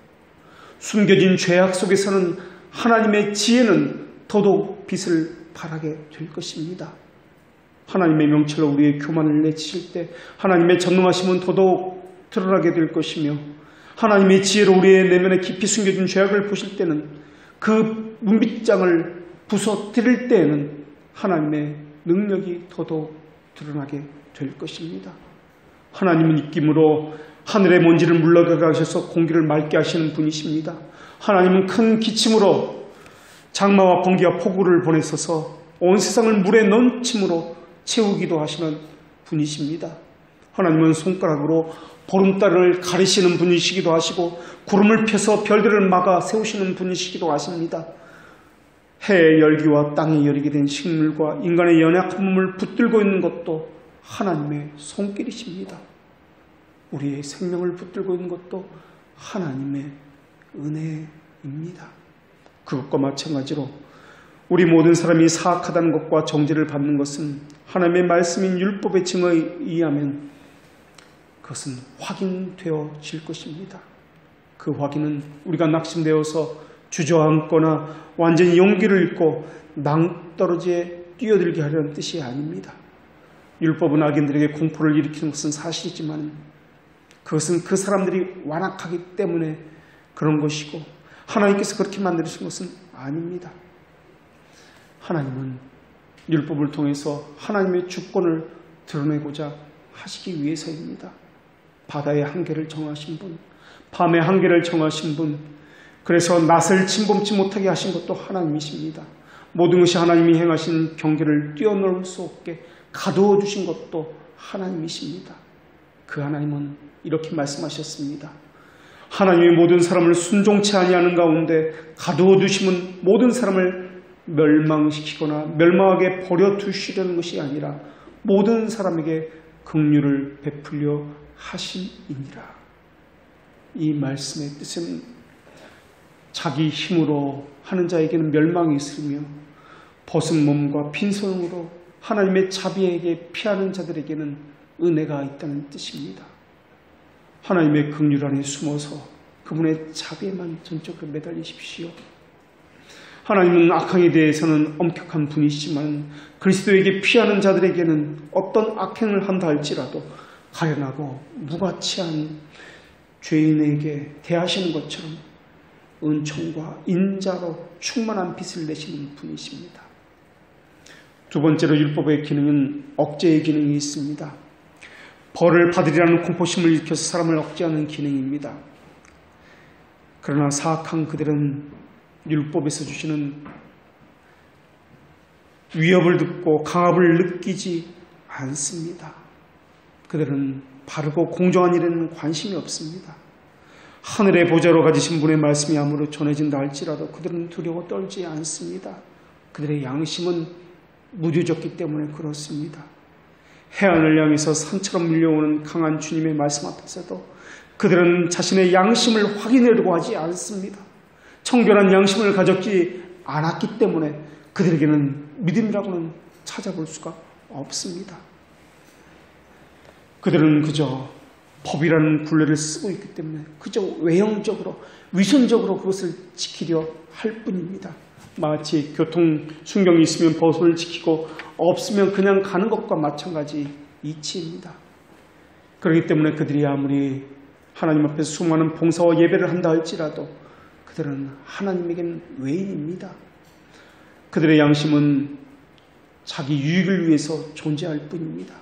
숨겨진 죄악 속에서는 하나님의 지혜는 더더욱 빛을 발하게 될 것입니다. 하나님의 명철로 우리의 교만을 내치실 때 하나님의 전능하심은 더더욱 드러나게 될 것이며 하나님의 지혜로 우리의 내면에 깊이 숨겨진 죄악을 보실 때는 그 문빗장을 부숴드릴 때에는 하나님의 능력이 더더욱 드러나게 될 것입니다. 하나님은 입김으로 하늘의 먼지를 물러가게 하셔서 공기를 맑게 하시는 분이십니다. 하나님은 큰 기침으로 장마와 번개와 폭우를 보내셔서 온 세상을 물에 넘침으로 채우기도 하시는 분이십니다. 하나님은 손가락으로 보름달을 가리시는 분이시기도 하시고 구름을 펴서 별들을 막아 세우시는 분이시기도 하십니다. 해의 열기와 땅의 열기게 된 식물과 인간의 연약한 몸을 붙들고 있는 것도 하나님의 손길이십니다. 우리의 생명을 붙들고 있는 것도 하나님의 은혜입니다. 그것과 마찬가지로 우리 모든 사람이 사악하다는 것과 정죄를 받는 것은 하나님의 말씀인 율법의 증거에 의하면 그것은 확인되어질 것입니다. 그 확인은 우리가 낙심되어서 주저앉거나 완전히 용기를 잃고 낭떠러지에 뛰어들게 하려는 뜻이 아닙니다. 율법은 악인들에게 공포를 일으키는 것은 사실이지만 그것은 그 사람들이 완악하기 때문에 그런 것이고 하나님께서 그렇게 만드신 것은 아닙니다. 하나님은 율법을 통해서 하나님의 주권을 드러내고자 하시기 위해서입니다. 바다의 한계를 정하신 분, 밤의 한계를 정하신 분, 그래서 낯을 침범치 못하게 하신 것도 하나님이십니다. 모든 것이 하나님이 행하신 경계를 뛰어넘을 수 없게 가두어 주신 것도 하나님이십니다. 그 하나님은 이렇게 말씀하셨습니다. 하나님의 모든 사람을 순종치 아니하는 가운데 가두어 두심은 모든 사람을 멸망시키거나 멸망하게 버려두시려는 것이 아니라 모든 사람에게 긍휼을 베풀려 하심이니라. 이 말씀의 뜻은 자기 힘으로 하는 자에게는 멸망이 있으며 벗은 몸과 빈손으로 하나님의 자비에게 피하는 자들에게는 은혜가 있다는 뜻입니다. 하나님의 긍휼 안에 숨어서 그분의 자비에만 전적으로 매달리십시오. 하나님은 악행에 대해서는 엄격한 분이시지만 그리스도에게 피하는 자들에게는 어떤 악행을 한다 할지라도 가련하고 무가치한 죄인에게 대하시는 것처럼 은총과 인자로 충만한 빛을 내시는 분이십니다. 두 번째로 율법의 기능은 억제의 기능이 있습니다. 벌을 받으리라는 공포심을 일으켜서 사람을 억제하는 기능입니다. 그러나 사악한 그들은 율법에서 주시는 위협을 듣고 강압을 느끼지 않습니다. 그들은 바르고 공정한 일에는 관심이 없습니다. 하늘의 보좌로 가지신 분의 말씀이 아무로 전해진다 할지라도 그들은 두려워 떨지 않습니다. 그들의 양심은 무뎌졌기 때문에 그렇습니다. 해안을 향해서 산처럼 밀려오는 강한 주님의 말씀 앞에서도 그들은 자신의 양심을 확인하려고 하지 않습니다. 청결한 양심을 가졌지 않았기 때문에 그들에게는 믿음이라고는 찾아볼 수가 없습니다. 그들은 그저 법이라는 굴레를 쓰고 있기 때문에 그저 외형적으로 위선적으로 그것을 지키려 할 뿐입니다. 마치 교통 순경이 있으면 보호를 지키고 없으면 그냥 가는 것과 마찬가지 이치입니다. 그렇기 때문에 그들이 아무리 하나님 앞에 수많은 봉사와 예배를 한다 할지라도 그들은 하나님에게는 외인입니다. 그들의 양심은 자기 유익을 위해서 존재할 뿐입니다.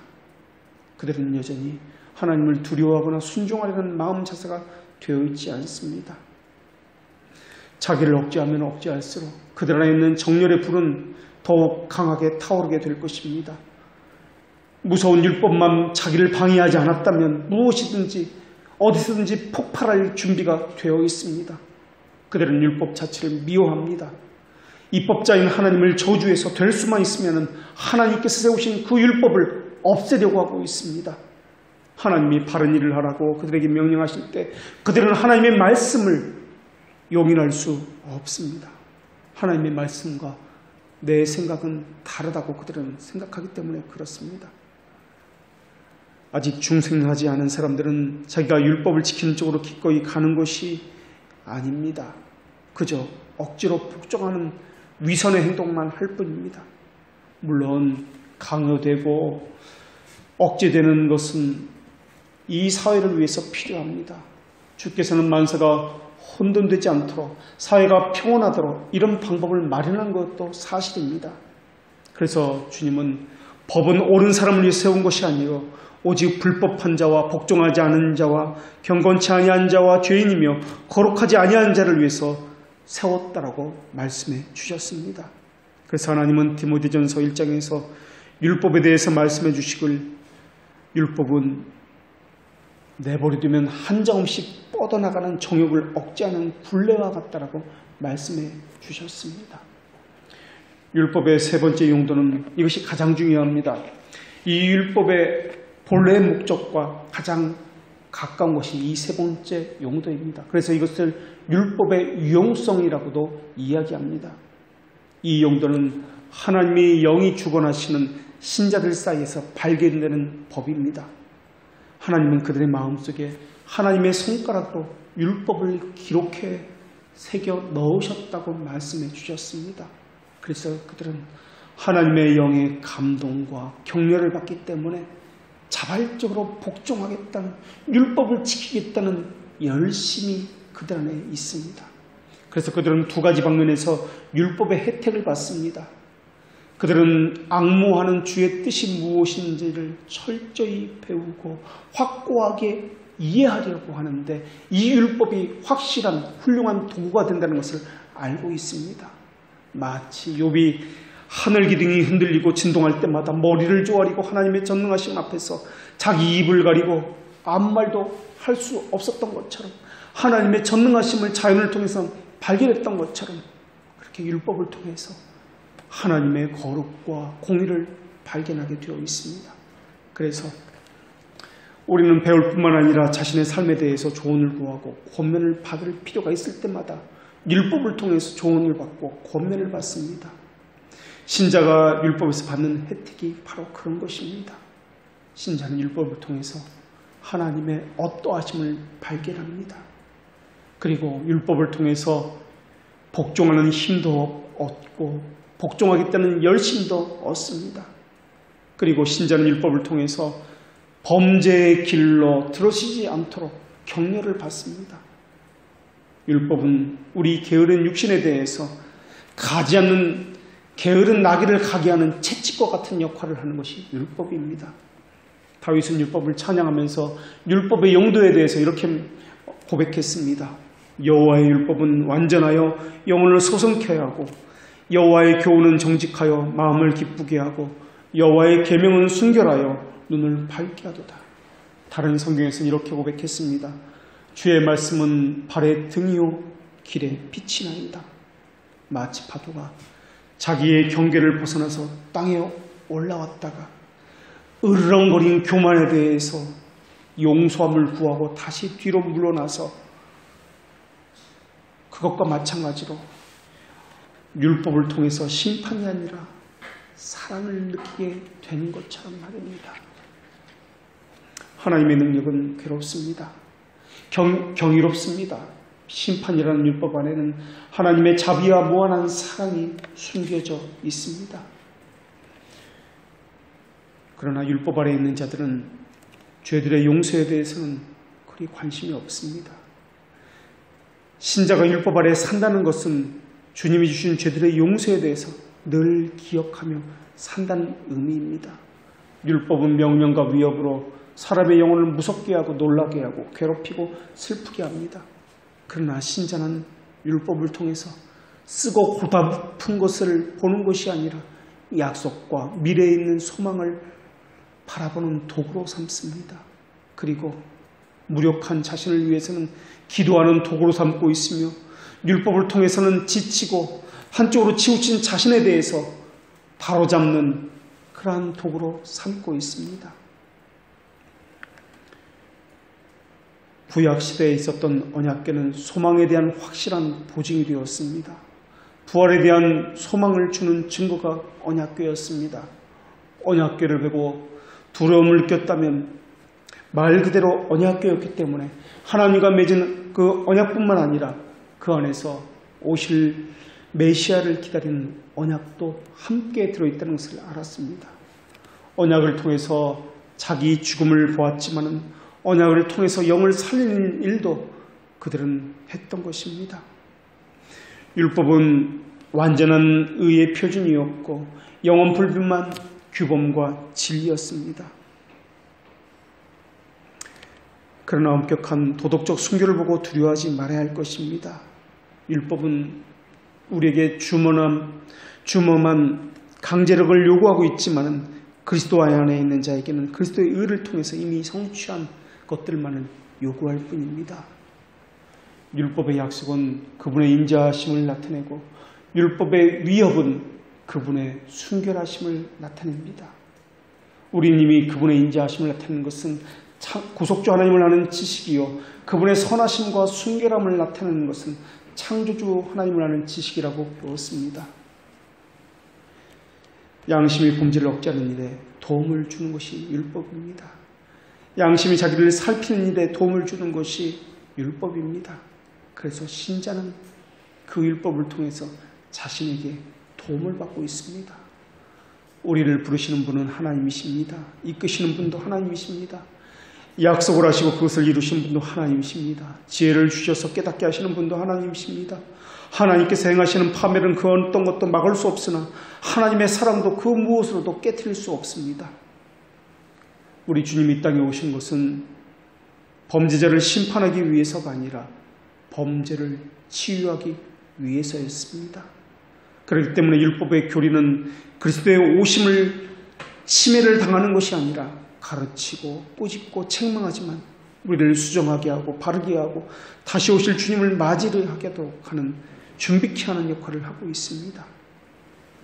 그들은 여전히 하나님을 두려워하거나 순종하려는 마음 자세가 되어 있지 않습니다. 자기를 억제하면 억제할수록 그들 안에 있는 정열의 불은 더욱 강하게 타오르게 될 것입니다. 무서운 율법만 자기를 방해하지 않았다면 무엇이든지 어디서든지 폭발할 준비가 되어 있습니다. 그들은 율법 자체를 미워합니다. 입법자인 하나님을 저주해서 될 수만 있으면 하나님께서 세우신 그 율법을 없애려고 하고 있습니다. 하나님이 바른 일을 하라고 그들에게 명령하실 때 그들은 하나님의 말씀을 용인할 수 없습니다. 하나님의 말씀과 내 생각은 다르다고 그들은 생각하기 때문에 그렇습니다. 아직 중생하지 않은 사람들은 자기가 율법을 지키는 쪽으로 기꺼이 가는 것이 아닙니다. 그저 억지로 복종하는 위선의 행동만 할 뿐입니다. 물론 강요되고 억제되는 것은 이 사회를 위해서 필요합니다. 주께서는 만사가 혼돈되지 않도록 사회가 평온하도록 이런 방법을 마련한 것도 사실입니다. 그래서 주님은 법은 옳은 사람을 위해 세운 것이 아니요 오직 불법한 자와 복종하지 않은 자와 경건치 아니한 자와 죄인이며 거룩하지 아니한 자를 위해서 세웠다라고 말씀해 주셨습니다. 그래서 하나님은 디모데전서 1장에서 율법에 대해서 말씀해 주시길 율법은 내버려두면 한정없이 뻗어나가는 정욕을 억제하는 굴레와 같다라고 말씀해 주셨습니다. 율법의 세 번째 용도는 이것이 가장 중요합니다. 이 율법의 본래의 목적과 가장 가까운 것이 이 세 번째 용도입니다. 그래서 이것을 율법의 유용성이라고도 이야기합니다. 이 용도는 하나님이 영이 주관하시는 신자들 사이에서 발견되는 법입니다. 하나님은 그들의 마음속에 하나님의 손가락으로 율법을 기록해 새겨 넣으셨다고 말씀해 주셨습니다. 그래서 그들은 하나님의 영의 감동과 격려를 받기 때문에 자발적으로 복종하겠다는, 율법을 지키겠다는 열심이 그들 안에 있습니다. 그래서 그들은 두 가지 방면에서 율법의 혜택을 받습니다. 그들은 앙모하는 주의 뜻이 무엇인지를 철저히 배우고 확고하게 이해하려고 하는데 이 율법이 확실한 훌륭한 도구가 된다는 것을 알고 있습니다. 마치 욥이 하늘 기둥이 흔들리고 진동할 때마다 머리를 조아리고 하나님의 전능하심 앞에서 자기 입을 가리고 아무 말도 할 수 없었던 것처럼 하나님의 전능하심을 자연을 통해서 발견했던 것처럼 그렇게 율법을 통해서 하나님의 거룩과 공의를 발견하게 되어 있습니다. 그래서 우리는 배울 뿐만 아니라 자신의 삶에 대해서 조언을 구하고 권면을 받을 필요가 있을 때마다 율법을 통해서 조언을 받고 권면을 받습니다. 신자가 율법에서 받는 혜택이 바로 그런 것입니다. 신자는 율법을 통해서 하나님의 어떠하심을 발견합니다. 그리고 율법을 통해서 복종하는 힘도 얻고 복종하겠다는 열심도 얻습니다. 그리고 신자는 율법을 통해서 범죄의 길로 들어서지 않도록 격려를 받습니다. 율법은 우리 게으른 육신에 대해서 가지 않는 게으른 나귀를 가게 하는 채찍과 같은 역할을 하는 것이 율법입니다. 다윗은 율법을 찬양하면서 율법의 용도에 대해서 이렇게 고백했습니다. 여호와의 율법은 완전하여 영혼을 소성케 하고 여호와의 교훈은 정직하여 마음을 기쁘게 하고 여호와의 계명은 순결하여 눈을 밝게 하도다. 다른 성경에서는 이렇게 고백했습니다. 주의 말씀은 발의 등이요 길의 빛이 나이다. 마치 파도가 자기의 경계를 벗어나서 땅에 올라왔다가 으르렁거린 교만에 대해서 용서함을 구하고 다시 뒤로 물러나서 그것과 마찬가지로 율법을 통해서 심판이 아니라 사랑을 느끼게 되는 것처럼 말입니다. 하나님의 능력은 괴롭습니다. 경이롭습니다. 심판이라는 율법 안에는 하나님의 자비와 무한한 사랑이 숨겨져 있습니다. 그러나 율법 아래에 있는 자들은 죄들의 용서에 대해서는 그리 관심이 없습니다. 신자가 율법 아래에 산다는 것은 주님이 주신 죄들의 용서에 대해서 늘 기억하며 산다는 의미입니다. 율법은 명령과 위협으로 사람의 영혼을 무섭게 하고 놀라게 하고 괴롭히고 슬프게 합니다. 그러나 신자는 율법을 통해서 쓰고 고달픈 것을 보는 것이 아니라 약속과 미래에 있는 소망을 바라보는 도구로 삼습니다. 그리고 무력한 자신을 위해서는 기도하는 도구로 삼고 있으며 율법을 통해서는 지치고 한쪽으로 치우친 자신에 대해서 바로잡는 그러한 도구로 삼고 있습니다. 구약시대에 있었던 언약궤는 소망에 대한 확실한 보증이 되었습니다. 부활에 대한 소망을 주는 증거가 언약궤였습니다. 언약궤를 보고 두려움을 느꼈다면 말 그대로 언약궤였기 때문에 하나님과 맺은 그 언약뿐만 아니라 그 안에서 오실 메시아를 기다리는 언약도 함께 들어있다는 것을 알았습니다. 언약을 통해서 자기 죽음을 보았지만은 언약을 통해서 영을 살리는 일도 그들은 했던 것입니다. 율법은 완전한 의의 표준이었고 영원 불변만 규범과 진리였습니다. 그러나 엄격한 도덕적 순교를 보고 두려워하지 말아야 할 것입니다. 율법은 우리에게 주범한 강제력을 요구하고 있지만 그리스도 안에 있는 자에게는 그리스도의 의를 통해서 이미 성취한 것들만을 요구할 뿐입니다. 율법의 약속은 그분의 인자하심을 나타내고 율법의 위협은 그분의 순결하심을 나타냅니다. 우리는 이미 그분의 인자하심을 나타내는 것은 구속주 하나님을 아는 지식이요 그분의 선하심과 순결함을 나타내는 것은 창조주 하나님을 아는 지식이라고 배웠습니다. 양심이 범죄를 억제하는 일에 도움을 주는 것이 율법입니다. 양심이 자기를 살피는 일에 도움을 주는 것이 율법입니다. 그래서 신자는 그 율법을 통해서 자신에게 도움을 받고 있습니다. 우리를 부르시는 분은 하나님이십니다. 이끄시는 분도 하나님이십니다. 약속을 하시고 그것을 이루신 분도 하나님이십니다. 지혜를 주셔서 깨닫게 하시는 분도 하나님이십니다. 하나님께서 행하시는 파멸은 그 어떤 것도 막을 수 없으나 하나님의 사랑도 그 무엇으로도 깨트릴 수 없습니다. 우리 주님이 이 땅에 오신 것은 범죄자를 심판하기 위해서가 아니라 범죄를 치유하기 위해서였습니다. 그렇기 때문에 율법의 교리는 그리스도의 오심을 침해를 당하는 것이 아니라 가르치고 꾸짖고 책망하지만 우리를 수정하게 하고 바르게 하고 다시 오실 주님을 맞이를 하게도 하는 준비케 하는 역할을 하고 있습니다.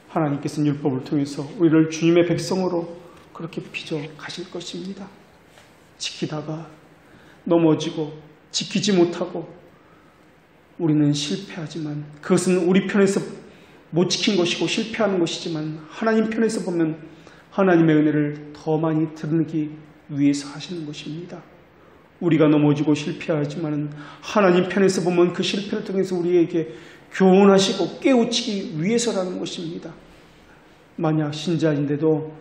하나님께서는 율법을 통해서 우리를 주님의 백성으로 그렇게 빚어 가실 것입니다. 지키다가 넘어지고 지키지 못하고 우리는 실패하지만 그것은 우리 편에서 못 지킨 것이고 실패하는 것이지만 하나님 편에서 보면 하나님의 은혜를 더 많이 드러내기 위해서 하시는 것입니다. 우리가 넘어지고 실패하지만 하나님 편에서 보면 그 실패를 통해서 우리에게 교훈하시고 깨우치기 위해서라는 것입니다. 만약 신자인데도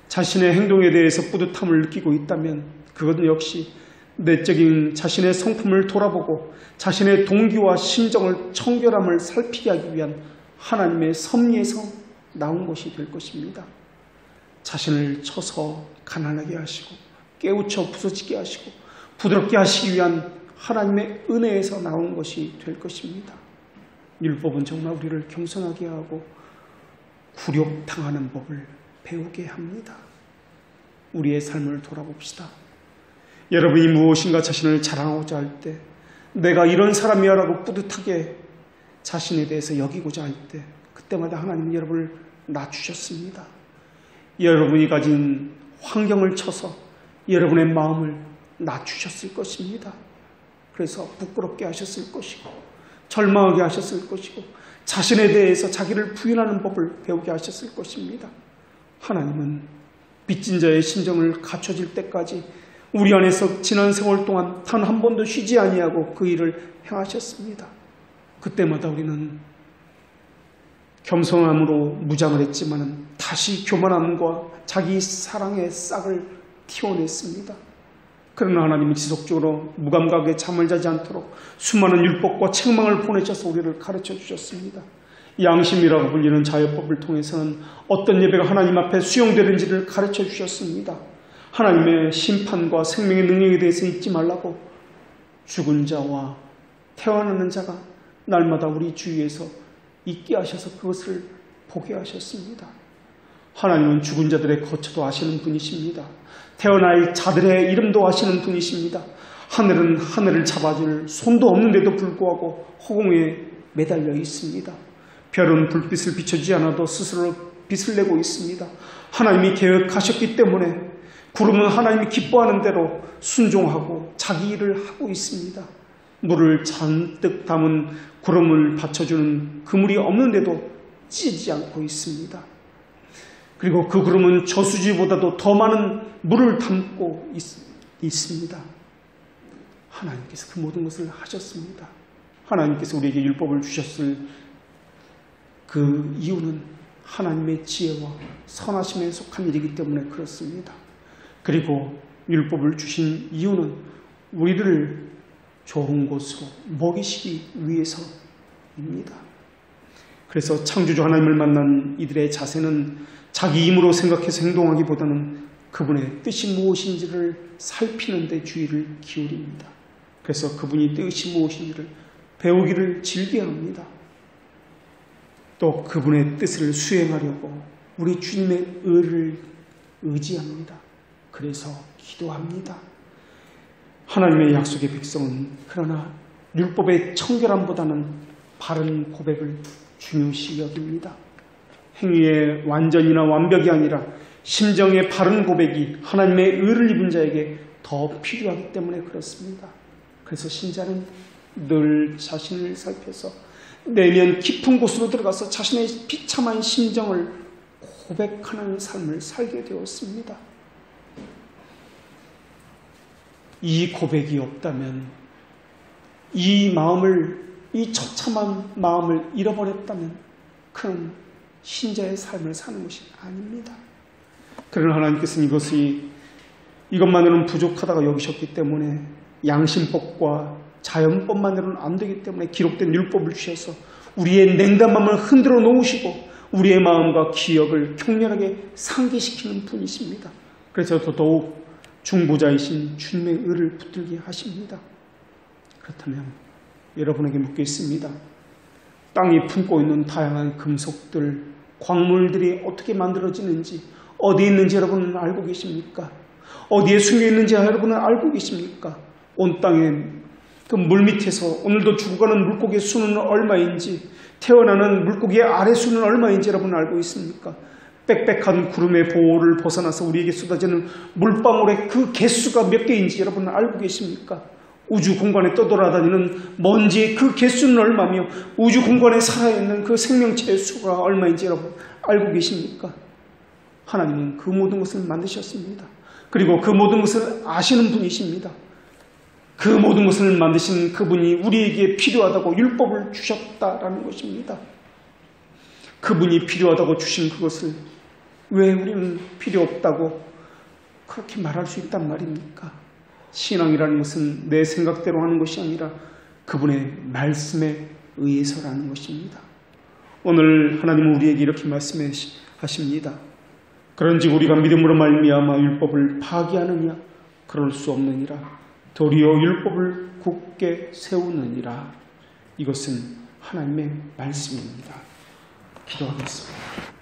자신의 행동에 대해서 뿌듯함을 느끼고 있다면 그것은 역시 내적인 자신의 성품을 돌아보고 자신의 동기와 심정을 청결함을 살피게 하기 위한 하나님의 섭리에서 나온 것이 될 것입니다. 자신을 쳐서 가난하게 하시고 깨우쳐 부서지게 하시고 부드럽게 하시기 위한 하나님의 은혜에서 나온 것이 될 것입니다. 율법은 정말 우리를 겸손하게 하고 굴욕당하는 법을 배우게 합니다. 우리의 삶을 돌아봅시다. 여러분이 무엇인가 자신을 자랑하고자 할 때 내가 이런 사람이야 라고 뿌듯하게 자신에 대해서 여기고자 할 때 그때마다 하나님은 여러분을 낮추셨습니다. 여러분이 가진 환경을 쳐서 여러분의 마음을 낮추셨을 것입니다. 그래서 부끄럽게 하셨을 것이고 절망하게 하셨을 것이고 자신에 대해서 자기를 부인하는 법을 배우게 하셨을 것입니다. 하나님은 빚진 자의 심정을 갖춰질 때까지 우리 안에서 지난 세월 동안 단 한 번도 쉬지 아니하고 그 일을 행하셨습니다. 그때마다 우리는 겸손함으로 무장을 했지만 다시 교만함과 자기 사랑의 싹을 틔워냈습니다. 그러나 하나님은 지속적으로 무감각에 잠을 자지 않도록 수많은 율법과 책망을 보내셔서 우리를 가르쳐 주셨습니다. 양심이라고 불리는 자율법을 통해서는 어떤 예배가 하나님 앞에 수용되는지를 가르쳐 주셨습니다. 하나님의 심판과 생명의 능력에 대해서 잊지 말라고 죽은 자와 태어나는 자가 날마다 우리 주위에서 있게 하셔서 그것을 보게 하셨습니다. 하나님은 죽은 자들의 거처도 아시는 분이십니다. 태어날 자들의 이름도 아시는 분이십니다. 하늘은 하늘을 잡아줄 손도 없는데도 불구하고 허공에 매달려 있습니다. 별은 불빛을 비춰주지 않아도 스스로 빛을 내고 있습니다. 하나님이 계획하셨기 때문에 구름은 하나님이 기뻐하는 대로 순종하고 자기 일을 하고 있습니다. 물을 잔뜩 담은 구름을 받쳐주는 그물이 없는데도 찌지 않고 있습니다. 그리고 그 구름은 저수지보다도 더 많은 물을 담고 있습니다. 하나님께서 그 모든 것을 하셨습니다. 하나님께서 우리에게 율법을 주셨을 그 이유는 하나님의 지혜와 선하심에 속한 일이기 때문에 그렇습니다. 그리고 율법을 주신 이유는 우리를 좋은 곳으로 먹이시기 위해서입니다. 그래서 창조주 하나님을 만난 이들의 자세는 자기 힘으로 생각해서 행동하기보다는 그분의 뜻이 무엇인지를 살피는 데 주의를 기울입니다. 그래서 그분이 뜻이 무엇인지를 배우기를 즐겨합니다. 또 그분의 뜻을 수행하려고 우리 주님의 의를 의지합니다. 그래서 기도합니다. 하나님의 약속의 백성은 그러나 율법의 청결함보다는 바른 고백을 중요시 여깁니다. 행위의 완전이나 완벽이 아니라 심정의 바른 고백이 하나님의 의를 입은 자에게 더 필요하기 때문에 그렇습니다. 그래서 신자는 늘 자신을 살펴서 내면 깊은 곳으로 들어가서 자신의 비참한 심정을 고백하는 삶을 살게 되었습니다. 이 고백이 없다면 이 처참한 마음을 잃어버렸다면 그는 신자의 삶을 사는 것이 아닙니다. 그러나 하나님께서는 이것만으로는 부족하다고 여기셨기 때문에 양심법과 자연법만으로는 안 되기 때문에 기록된 율법을 주셔서 우리의 냉담함을 흔들어 놓으시고 우리의 마음과 기억을 격렬하게 상기시키는 분이십니다. 그래서 더더욱 중보자이신 주님의 의를 붙들게 하십니다. 그렇다면 여러분에게 묻겠습니다. 땅이 품고 있는 다양한 금속들, 광물들이 어떻게 만들어지는지, 어디에 있는지 여러분은 알고 계십니까? 어디에 숨겨 있는지 여러분은 알고 계십니까? 온 땅에 그 물밑에서 오늘도 죽어가는 물고기의 수는 얼마인지, 태어나는 물고기의 아래 수는 얼마인지 여러분 알고 있습니까? 빽빽한 구름의 보호를 벗어나서 우리에게 쏟아지는 물방울의 그 개수가 몇 개인지 여러분 알고 계십니까? 우주 공간에 떠돌아다니는 먼지의 그 개수는 얼마며 우주 공간에 살아있는 그 생명체의 수가 얼마인지 여러분 알고 계십니까? 하나님은 그 모든 것을 만드셨습니다. 그리고 그 모든 것을 아시는 분이십니다. 그 모든 것을 만드신 그분이 우리에게 필요하다고 율법을 주셨다라는 것입니다. 그분이 필요하다고 주신 그것을 왜 우리는 필요 없다고 그렇게 말할 수 있단 말입니까? 신앙이라는 것은 내 생각대로 하는 것이 아니라 그분의 말씀에 의해서라는 것입니다. 오늘 하나님은 우리에게 이렇게 말씀하십니다. 그런즉 우리가 믿음으로 말미암아 율법을 파기하느냐? 그럴 수 없느니라. 도리어 율법을 굳게 세우느니라. 이것은 하나님의 말씀입니다. 기도하겠습니다.